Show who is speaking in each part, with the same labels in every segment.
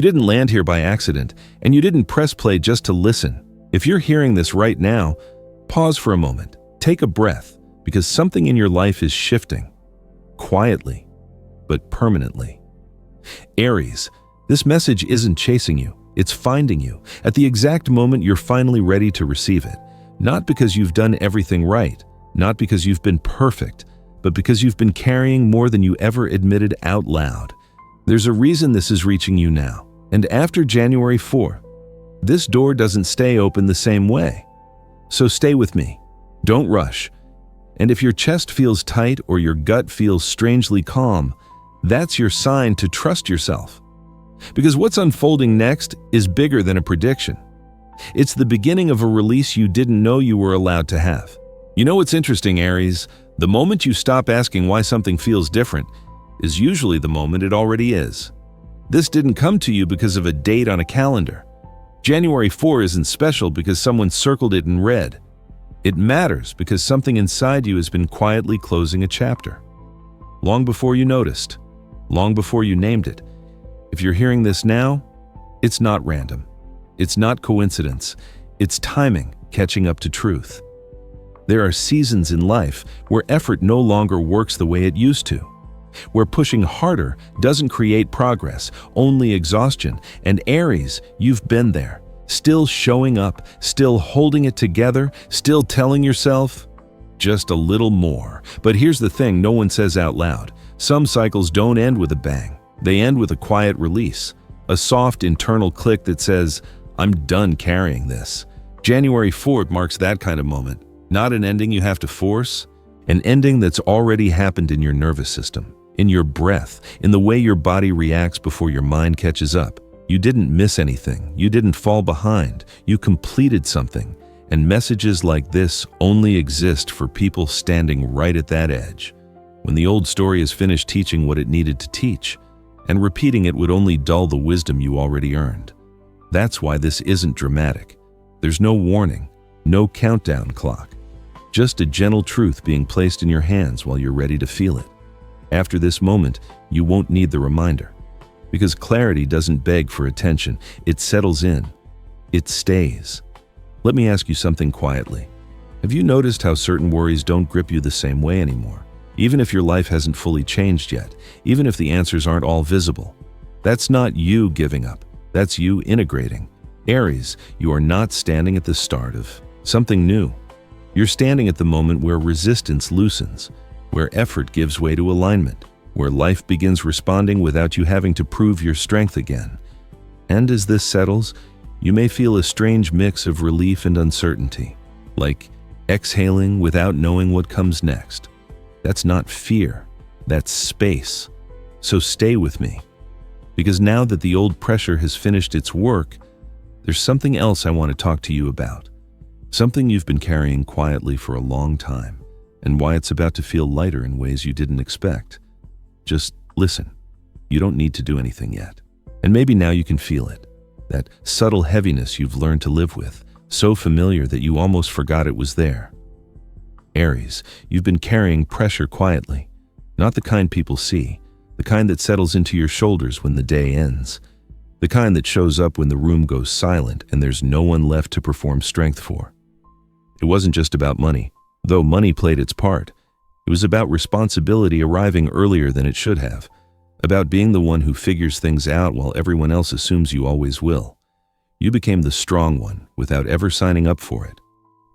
Speaker 1: You didn't land here by accident, and you didn't press play just to listen. If you're hearing this right now, pause for a moment, take a breath, because something in your life is shifting. Quietly, but permanently. Aries, this message isn't chasing you, it's finding you at the exact moment you're finally ready to receive it. Not because you've done everything right, not because you've been perfect, but because you've been carrying more than you ever admitted out loud. There's a reason this is reaching you now, and after January 4th, this door doesn't stay open the same way. So stay with me. Don't rush. And if your chest feels tight or your gut feels strangely calm, that's your sign to trust yourself. Because what's unfolding next is bigger than a prediction. It's the beginning of a release you didn't know you were allowed to have. You know what's interesting, Aries? The moment you stop asking why something feels different is usually the moment it already is. This didn't come to you because of a date on a calendar. January 4 isn't special because someone circled it in red. It matters because something inside you has been quietly closing a chapter. Long before you noticed, long before you named it. If you're hearing this now, it's not random. It's not coincidence. It's timing catching up to truth. There are seasons in life where effort no longer works the way it used to, where pushing harder doesn't create progress, only exhaustion. And Aries, you've been there, still showing up, still holding it together, still telling yourself, just a little more. But here's the thing no one says out loud. Some cycles don't end with a bang. They end with a quiet release, a soft internal click that says, I'm done carrying this. January 4th marks that kind of moment. Not an ending you have to force, an ending that's already happened in your nervous system, in your breath, in the way your body reacts before your mind catches up. You didn't miss anything. You didn't fall behind. You completed something. And messages like this only exist for people standing right at that edge. When the old story has finished teaching what it needed to teach, and repeating it would only dull the wisdom you already earned. That's why this isn't dramatic. There's no warning, no countdown clock. Just a gentle truth being placed in your hands while you're ready to feel it. After this moment, you won't need the reminder. Because clarity doesn't beg for attention, it settles in. It stays. Let me ask you something quietly. Have you noticed how certain worries don't grip you the same way anymore? Even if your life hasn't fully changed yet, even if the answers aren't all visible. That's not you giving up, that's you integrating. Aries, you are not standing at the start of something new. You're standing at the moment where resistance loosens, where effort gives way to alignment, where life begins responding without you having to prove your strength again. And as this settles, you may feel a strange mix of relief and uncertainty, like exhaling without knowing what comes next. That's not fear, that's space. So stay with me, because now that the old pressure has finished its work, there's something else I want to talk to you about. Something you've been carrying quietly for a long time, and why it's about to feel lighter in ways you didn't expect. Just listen. You don't need to do anything yet. And maybe now you can feel it. That subtle heaviness you've learned to live with, so familiar that you almost forgot it was there. Aries, you've been carrying pressure quietly. Not the kind people see, the kind that settles into your shoulders when the day ends. The kind that shows up when the room goes silent and there's no one left to perform strength for. It wasn't just about money, though money played its part. It was about responsibility arriving earlier than it should have, about being the one who figures things out while everyone else assumes you always will. You became the strong one without ever signing up for it,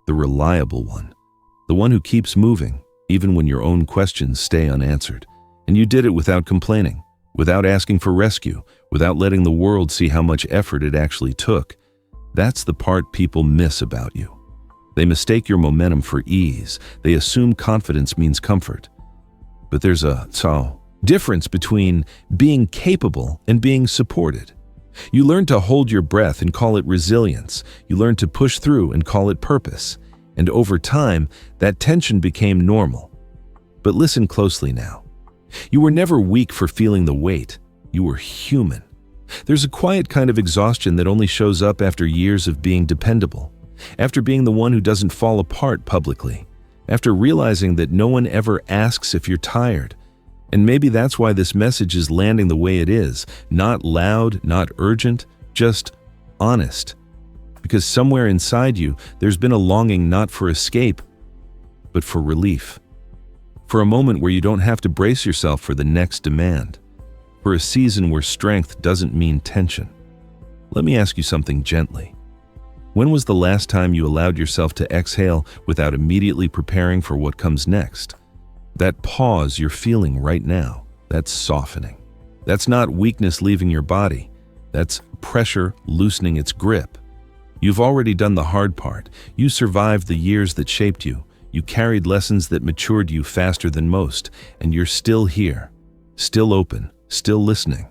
Speaker 1: the reliable one, the one who keeps moving even when your own questions stay unanswered. And you did it without complaining, without asking for rescue, without letting the world see how much effort it actually took. That's the part people miss about you. They mistake your momentum for ease. They assume confidence means comfort. But there's a difference between being capable and being supported. You learn to hold your breath and call it resilience. You learn to push through and call it purpose. And over time, that tension became normal. But listen closely now. You were never weak for feeling the weight. You were human. There's a quiet kind of exhaustion that only shows up after years of being dependable. After being the one who doesn't fall apart publicly, after realizing that no one ever asks if you're tired, And maybe that's why this message is landing the way it is. Not loud, not urgent, just honest. Because somewhere inside you, there's been a longing not for escape, but for relief. For a moment where you don't have to brace yourself for the next demand. For a season where strength doesn't mean tension. Let me ask you something gently. When was the last time you allowed yourself to exhale without immediately preparing for what comes next? That pause you're feeling right now, that's softening. That's not weakness leaving your body. That's pressure loosening its grip. You've already done the hard part. You survived the years that shaped you. You carried lessons that matured you faster than most, and you're still here, still open, still listening.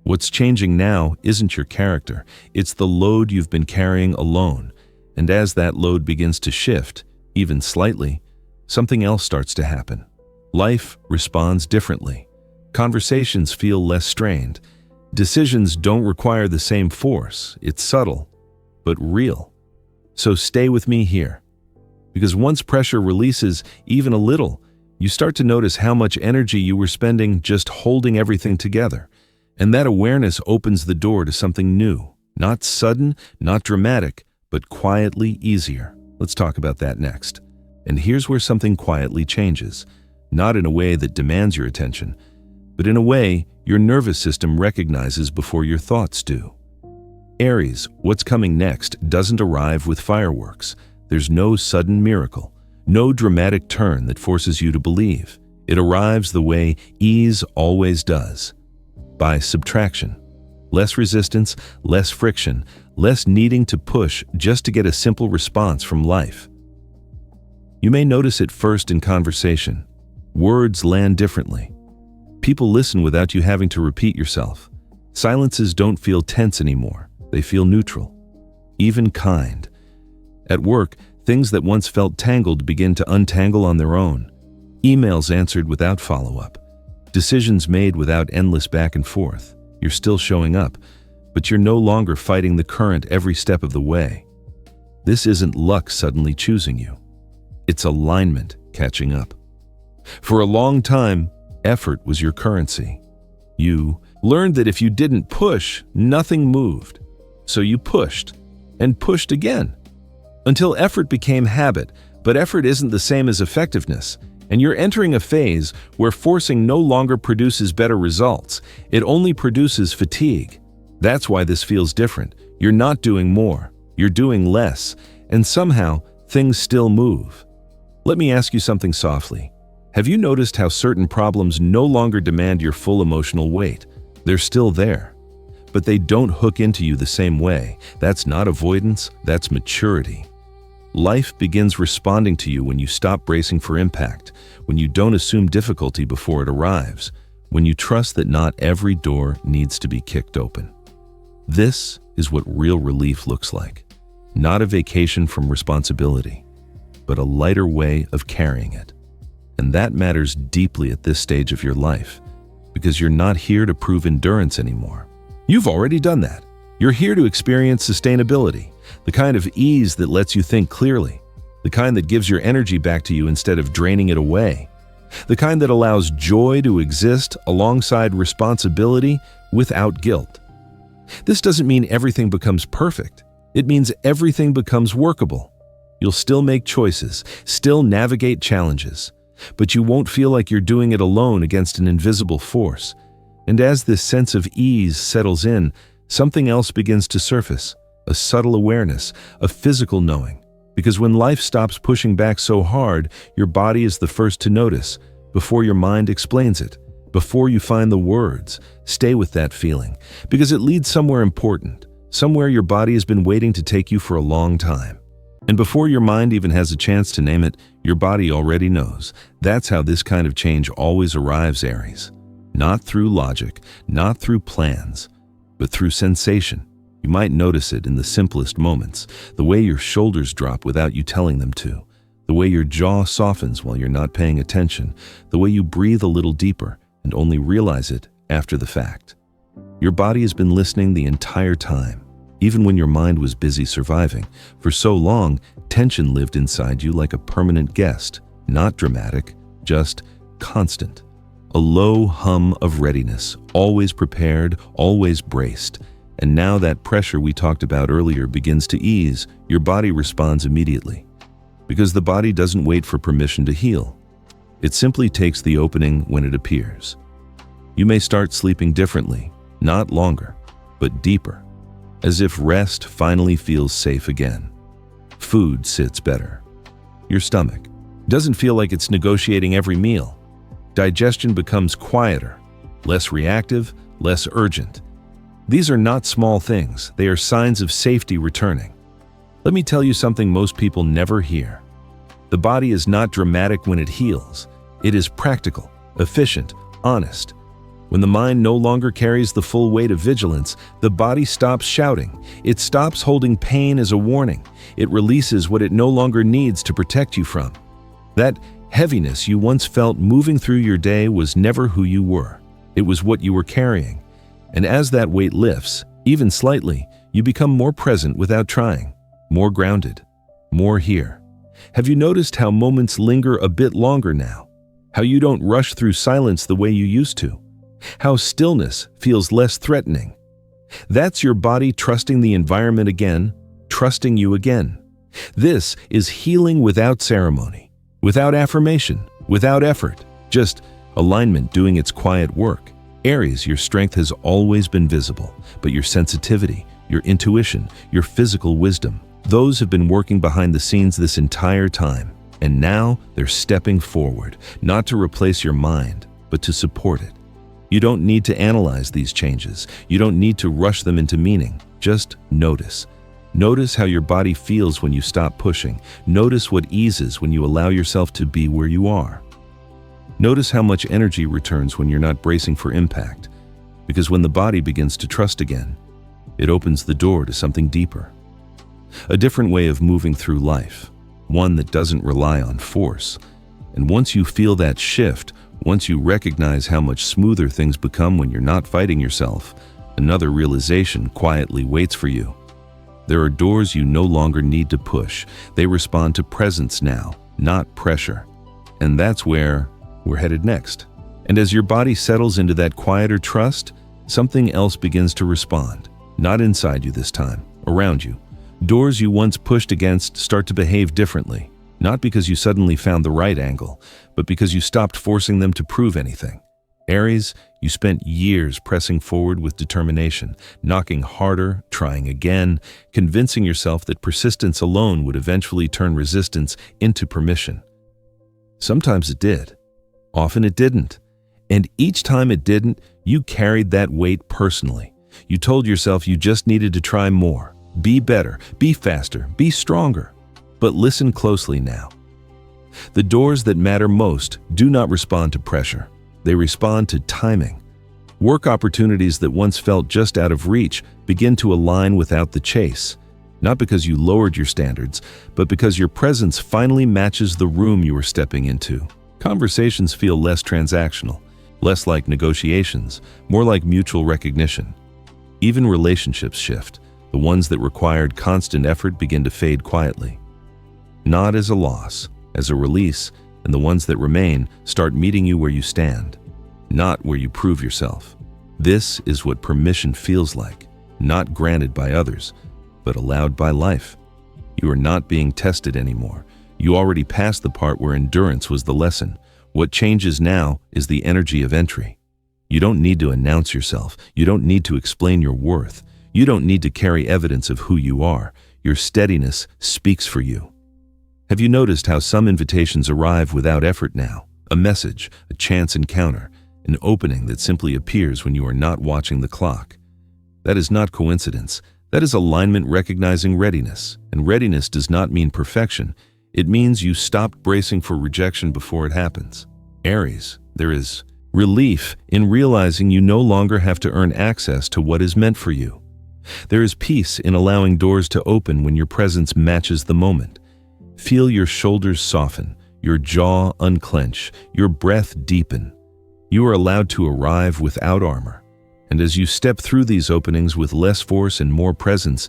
Speaker 1: What's changing now isn't your character. It's the load you've been carrying alone. And as that load begins to shift, even slightly, something else starts to happen. Life responds differently. Conversations feel less strained. Decisions don't require the same force. It's subtle, but real. So stay with me here. Because once pressure releases even a little, you start to notice how much energy you were spending just holding everything together. And that awareness opens the door to something new. Not sudden, not dramatic, but quietly easier. Let's talk about that next. And here's where something quietly changes. Not in a way that demands your attention, but in a way your nervous system recognizes before your thoughts do. Aries, what's coming next doesn't arrive with fireworks. There's no sudden miracle, no dramatic turn that forces you to believe. It arrives the way ease always does, by subtraction. Less resistance, less friction, less needing to push just to get a simple response from life. You may notice it first in conversation. Words land differently. People listen without you having to repeat yourself. Silences don't feel tense anymore. They feel neutral, even kind. At work, things that once felt tangled begin to untangle on their own. Emails answered without follow-up. Decisions made without endless back and forth. You're still showing up, but you're no longer fighting the current every step of the way. This isn't luck suddenly choosing you. It's alignment catching up. For a long time, effort was your currency. You learned that if you didn't push, nothing moved. So you pushed, and pushed again, until effort became habit. But effort isn't the same as effectiveness, and you're entering a phase where forcing no longer produces better results. It only produces fatigue. That's why this feels different. You're not doing more, you're doing less, and somehow things still move. Let me ask you something softly. Have you noticed how certain problems no longer demand your full emotional weight? They're still there, but they don't hook into you the same way. That's not avoidance, that's maturity. Life begins responding to you when you stop bracing for impact, when you don't assume difficulty before it arrives, when you trust that not every door needs to be kicked open. This is what real relief looks like. Not a vacation from responsibility, but a lighter way of carrying it. And that matters deeply at this stage of your life, because you're not here to prove endurance anymore. You've already done that. You're here to experience sustainability, the kind of ease that lets you think clearly, the kind that gives your energy back to you instead of draining it away, the kind that allows joy to exist alongside responsibility without guilt. This doesn't mean everything becomes perfect. It means everything becomes workable. You'll still make choices, still navigate challenges, but you won't feel like you're doing it alone against an invisible force. And as this sense of ease settles in, something else begins to surface, a subtle awareness, a physical knowing. Because when life stops pushing back so hard, your body is the first to notice, before your mind explains it, before you find the words. Stay with that feeling, because it leads somewhere important, somewhere your body has been waiting to take you for a long time. And before your mind even has a chance to name it, your body already knows. That's how this kind of change always arrives, Aries. Not through logic, not through plans, but through sensation. You might notice it in the simplest moments, the way your shoulders drop without you telling them to, the way your jaw softens while you're not paying attention, the way you breathe a little deeper and only realize it after the fact. Your body has been listening the entire time. Even when your mind was busy surviving. For so long, tension lived inside you like a permanent guest, not dramatic, just constant. A low hum of readiness, always prepared, always braced. And now that pressure we talked about earlier begins to ease, your body responds immediately. Because the body doesn't wait for permission to heal. It simply takes the opening when it appears. You may start sleeping differently, not longer, but deeper, as if rest finally feels safe again. Food sits better. Your stomach doesn't feel like it's negotiating every meal. Digestion becomes quieter, less reactive, less urgent. These are not small things, they are signs of safety returning. Let me tell you something most people never hear. The body is not dramatic when it heals. It is practical, efficient, honest. When the mind no longer carries the full weight of vigilance, the body stops shouting. It stops holding pain as a warning. It releases what it no longer needs to protect you from. That heaviness you once felt moving through your day was never who you were. It was what you were carrying. And as that weight lifts, even slightly, you become more present without trying, more grounded, more here. Have you noticed how moments linger a bit longer now? How you don't rush through silence the way you used to? How stillness feels less threatening? That's your body trusting the environment again, trusting you again. This is healing without ceremony, without affirmation, without effort, just alignment doing its quiet work. Aries, your strength has always been visible, but your sensitivity, your intuition, your physical wisdom, those have been working behind the scenes this entire time. And now they're stepping forward, not to replace your mind, but to support it. You don't need to analyze these changes. You don't need to rush them into meaning. Just notice. Notice how your body feels when you stop pushing. Notice what eases when you allow yourself to be where you are. Notice how much energy returns when you're not bracing for impact. Because when the body begins to trust again, it opens the door to something deeper. A different way of moving through life. One that doesn't rely on force. And once you feel that shift, once you recognize how much smoother things become when you're not fighting yourself, another realization quietly waits for you. There are doors you no longer need to push. They respond to presence now, not pressure. And that's where we're headed next. And as your body settles into that quieter trust, something else begins to respond. Not inside you this time, around you. Doors you once pushed against start to behave differently, not because you suddenly found the right angle, but because you stopped forcing them to prove anything. Aries, you spent years pressing forward with determination, knocking harder, trying again, convincing yourself that persistence alone would eventually turn resistance into permission. Sometimes it did. Often it didn't. And each time it didn't, you carried that weight personally. You told yourself you just needed to try more. Be better, be faster, be stronger. But listen closely now. The doors that matter most do not respond to pressure. They respond to timing. Work opportunities that once felt just out of reach begin to align without the chase. Not because you lowered your standards, but because your presence finally matches the room you are stepping into. Conversations feel less transactional, less like negotiations, more like mutual recognition. Even relationships shift. The ones that required constant effort begin to fade quietly. Not as a loss, as a release, and the ones that remain start meeting you where you stand, not where you prove yourself. This is what permission feels like, not granted by others, but allowed by life. You are not being tested anymore. You already passed the part where endurance was the lesson. What changes now is the energy of entry. You don't need to announce yourself. You don't need to explain your worth. You don't need to carry evidence of who you are. Your steadiness speaks for you. Have you noticed how some invitations arrive without effort now? A message, a chance encounter, an opening that simply appears when you are not watching the clock. That is not coincidence. That is alignment recognizing readiness. And readiness does not mean perfection. It means you stopped bracing for rejection before it happens. Aries, there is relief in realizing you no longer have to earn access to what is meant for you. There is peace in allowing doors to open when your presence matches the moment. Feel your shoulders soften, your jaw unclench, your breath deepen. You are allowed to arrive without armor. And as you step through these openings with less force and more presence,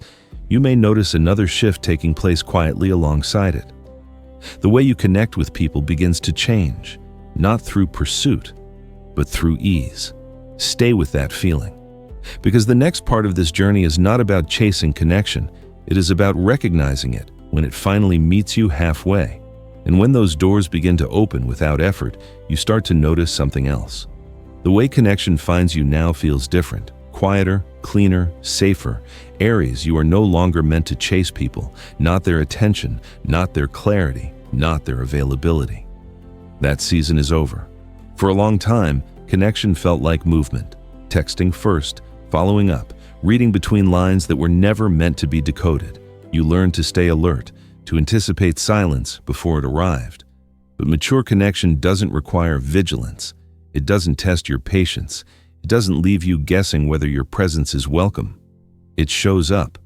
Speaker 1: you may notice another shift taking place quietly alongside it. The way you connect with people begins to change, not through pursuit, but through ease. Stay with that feeling. Because the next part of this journey is not about chasing connection, it is about recognizing it when it finally meets you halfway. And when those doors begin to open without effort, you start to notice something else. The way connection finds you now feels different, quieter, cleaner, safer. Aries, you are no longer meant to chase people, not their attention, not their clarity, not their availability. That season is over. For a long time, connection felt like movement, texting first, following up, reading between lines that were never meant to be decoded. You learned to stay alert, to anticipate silence before it arrived. But mature connection doesn't require vigilance. It doesn't test your patience. It doesn't leave you guessing whether your presence is welcome. It shows up.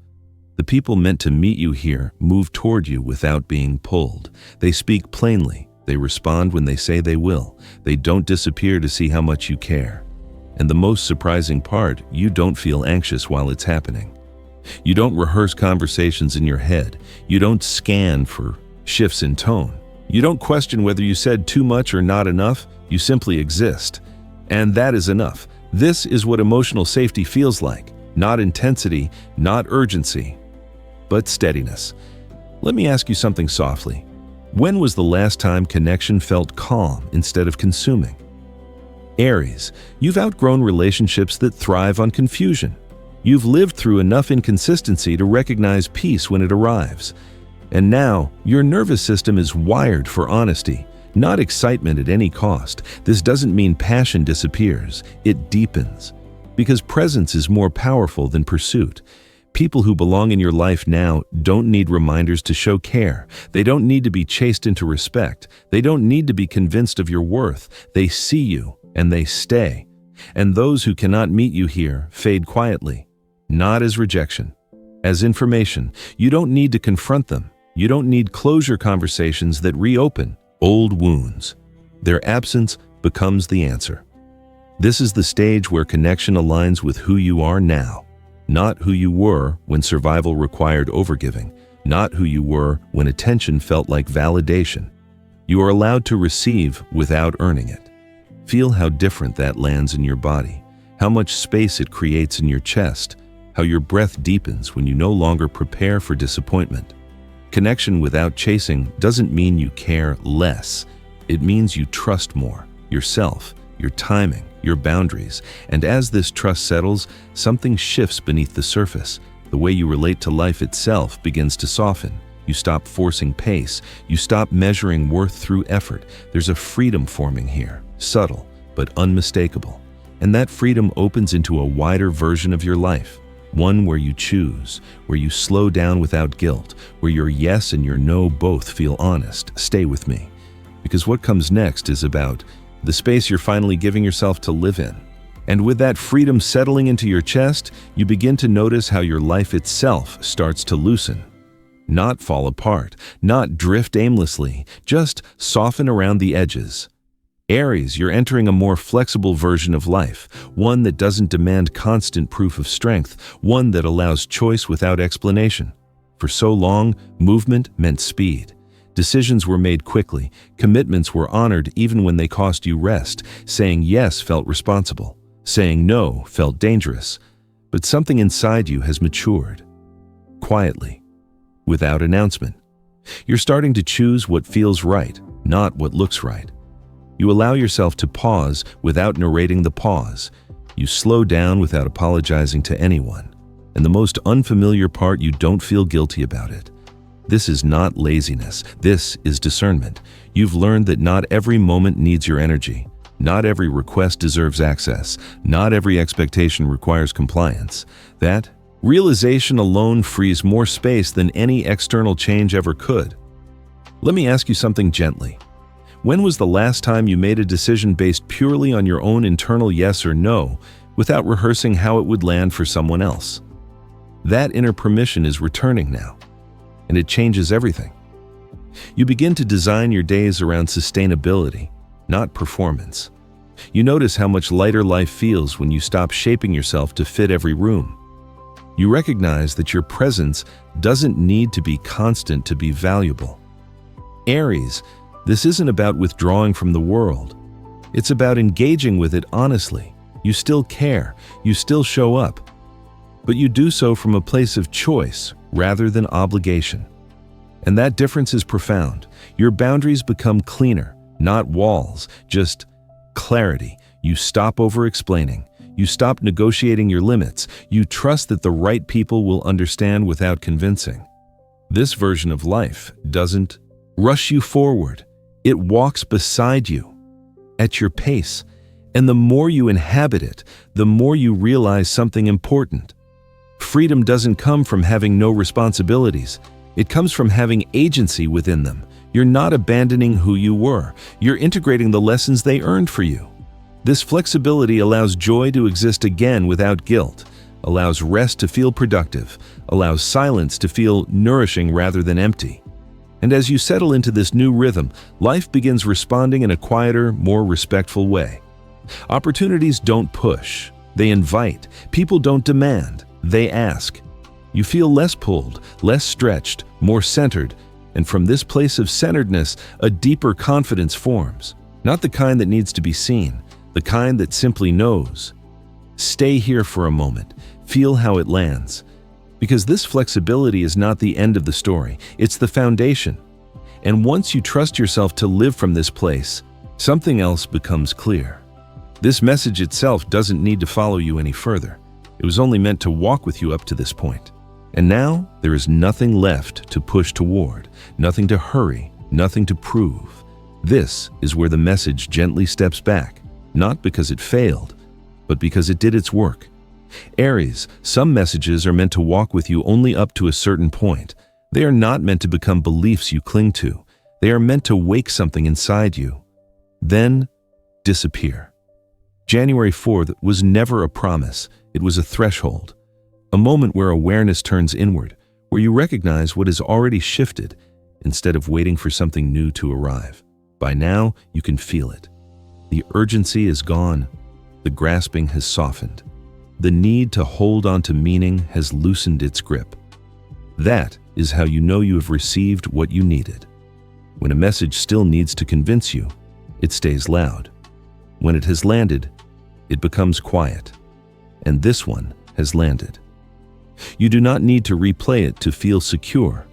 Speaker 1: The people meant to meet you here move toward you without being pulled. They speak plainly. They respond when they say they will. They don't disappear to see how much you care. And the most surprising part, you don't feel anxious while it's happening. You don't rehearse conversations in your head. You don't scan for shifts in tone. You don't question whether you said too much or not enough. You simply exist. And that is enough. This is what emotional safety feels like. Not intensity, not urgency, but steadiness. Let me ask you something softly. When was the last time connection felt calm instead of consuming? Aries, you've outgrown relationships that thrive on confusion. You've lived through enough inconsistency to recognize peace when it arrives. And now, your nervous system is wired for honesty, not excitement at any cost. This doesn't mean passion disappears, it deepens. Because presence is more powerful than pursuit. People who belong in your life now don't need reminders to show care. They don't need to be chased into respect. They don't need to be convinced of your worth. They see you, and they stay. And those who cannot meet you here fade quietly. Not as rejection, as information. You don't need to confront them. You don't need closure conversations that reopen old wounds. Their absence becomes the answer. This is the stage where connection aligns with who you are now, not who you were when survival required overgiving, not who you were when attention felt like validation. You are allowed to receive without earning it. Feel how different that lands in your body, how much space it creates in your chest, how your breath deepens when you no longer prepare for disappointment. Connection without chasing doesn't mean you care less. It means you trust more, yourself, your timing, your boundaries. And as this trust settles, something shifts beneath the surface. The way you relate to life itself begins to soften. You stop forcing pace. You stop measuring worth through effort. There's a freedom forming here, subtle but unmistakable. And that freedom opens into a wider version of your life. One where you choose, where you slow down without guilt, where your yes and your no both feel honest. Stay with me. Because what comes next is about the space you're finally giving yourself to live in. And with that freedom settling into your chest, you begin to notice how your life itself starts to loosen. Not fall apart, not drift aimlessly, just soften around the edges. Aries, you're entering a more flexible version of life, one that doesn't demand constant proof of strength, one that allows choice without explanation. For so long, movement meant speed. Decisions were made quickly, commitments were honored even when they cost you rest. Saying yes felt responsible, saying no felt dangerous. But something inside you has matured. Quietly, without announcement. You're starting to choose what feels right, not what looks right. You allow yourself to pause without narrating the pause. You slow down without apologizing to anyone. And the most unfamiliar part, you don't feel guilty about it. This is not laziness. This is discernment. You've learned that not every moment needs your energy. Not every request deserves access. Not every expectation requires compliance. That realization alone frees more space than any external change ever could. Let me ask you something gently. When was the last time you made a decision based purely on your own internal yes or no, without rehearsing how it would land for someone else? That inner permission is returning now, and it changes everything. You begin to design your days around sustainability, not performance. You notice how much lighter life feels when you stop shaping yourself to fit every room. You recognize that your presence doesn't need to be constant to be valuable. Aries, this isn't about withdrawing from the world. It's about engaging with it honestly. You still care, you still show up, but you do so from a place of choice rather than obligation. And that difference is profound. Your boundaries become cleaner, not walls, just clarity. You stop over-explaining. You stop negotiating your limits. You trust that the right people will understand without convincing. This version of life doesn't rush you forward. It walks beside you, at your pace. And the more you inhabit it, the more you realize something important. Freedom doesn't come from having no responsibilities. It comes from having agency within them. You're not abandoning who you were. You're integrating the lessons they earned for you. This flexibility allows joy to exist again without guilt, allows rest to feel productive, allows silence to feel nourishing rather than empty. And as you settle into this new rhythm, life begins responding in a quieter, more respectful way. Opportunities don't push, they invite. People don't demand, they ask. You feel less pulled, less stretched, more centered, and from this place of centeredness, a deeper confidence forms. Not the kind that needs to be seen, the kind that simply knows. Stay here for a moment, feel how it lands. Because this flexibility is not the end of the story, it's the foundation. And once you trust yourself to live from this place, something else becomes clear. This message itself doesn't need to follow you any further. It was only meant to walk with you up to this point. And now, there is nothing left to push toward, nothing to hurry, nothing to prove. This is where the message gently steps back, not because it failed, but because it did its work. Aries, some messages are meant to walk with you only up to a certain point. They are not meant to become beliefs you cling to. They are meant to wake something inside you, then disappear. January 4th was never a promise, it was a threshold. A moment where awareness turns inward, where you recognize what has already shifted instead of waiting for something new to arrive. By now, you can feel it. The urgency is gone. The grasping has softened. The need to hold on to meaning has loosened its grip. That is how you know you have received what you needed. When a message still needs to convince you, it stays loud. When it has landed, it becomes quiet. And this one has landed. You do not need to replay it to feel secure.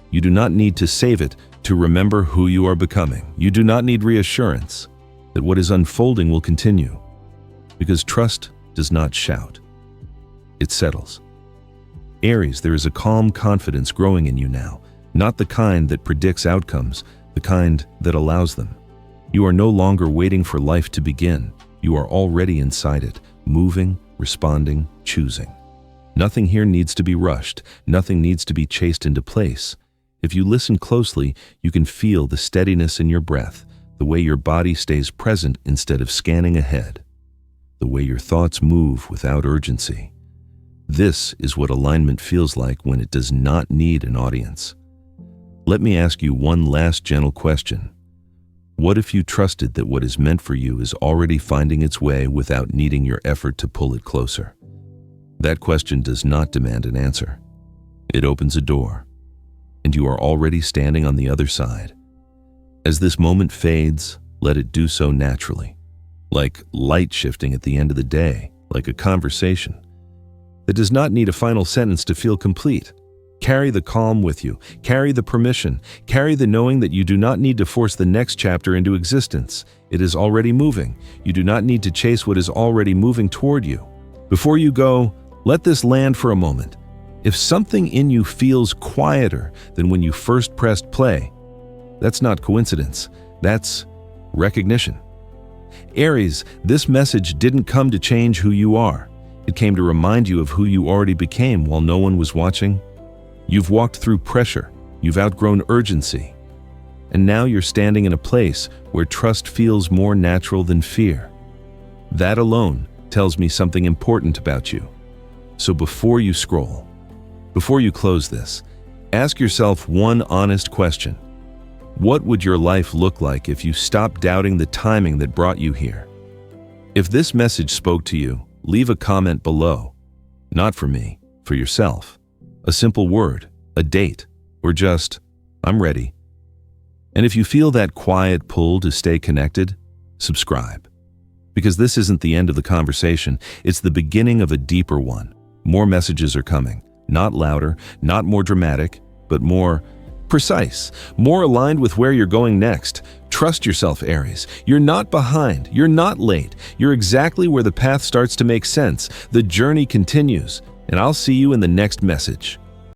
Speaker 1: You do not need to save it to remember who you are becoming. You do not need reassurance that what is unfolding will continue. Because trust does not shout. It settles. Aries, there is a calm confidence growing in you now, not the kind that predicts outcomes, the kind that allows them. You are no longer waiting for life to begin. You are already inside it, moving, responding, choosing. Nothing here needs to be rushed. Nothing needs to be chased into place. If you listen closely, you can feel the steadiness in your breath, the way your body stays present instead of scanning ahead, the way your thoughts move without urgency. This is what alignment feels like when it does not need an audience. Let me ask you one last gentle question. What if you trusted that what is meant for you is already finding its way without needing your effort to pull it closer? That question does not demand an answer. It opens a door, and you are already standing on the other side. As this moment fades, let it do so naturally, like light shifting at the end of the day, like a conversation that does not need a final sentence to feel complete. Carry the calm with you, carry the permission, carry the knowing that you do not need to force the next chapter into existence. It is already moving. You do not need to chase what is already moving toward you. Before you go, let this land for a moment. If something in you feels quieter than when you first pressed play, that's not coincidence, that's recognition. Aries, this message didn't come to change who you are. It came to remind you of who you already became while no one was watching. You've walked through pressure, you've outgrown urgency, and now you're standing in a place where trust feels more natural than fear. That alone tells me something important about you. So before you scroll, before you close this, ask yourself one honest question. What would your life look like if you stopped doubting the timing that brought you here? If this message spoke to you, leave a comment below. Not for me, for yourself. A simple word, a date, or just, I'm ready. And if you feel that quiet pull to stay connected, subscribe. because this isn't the end of the conversation, it's the beginning of a deeper one. More messages are coming, not louder, not more dramatic, but more precise, more aligned with where you're going next. Trust yourself, Aries. You're not behind, you're not late, you're exactly where the path starts to make sense. The journey continues, and I'll see you in the next message.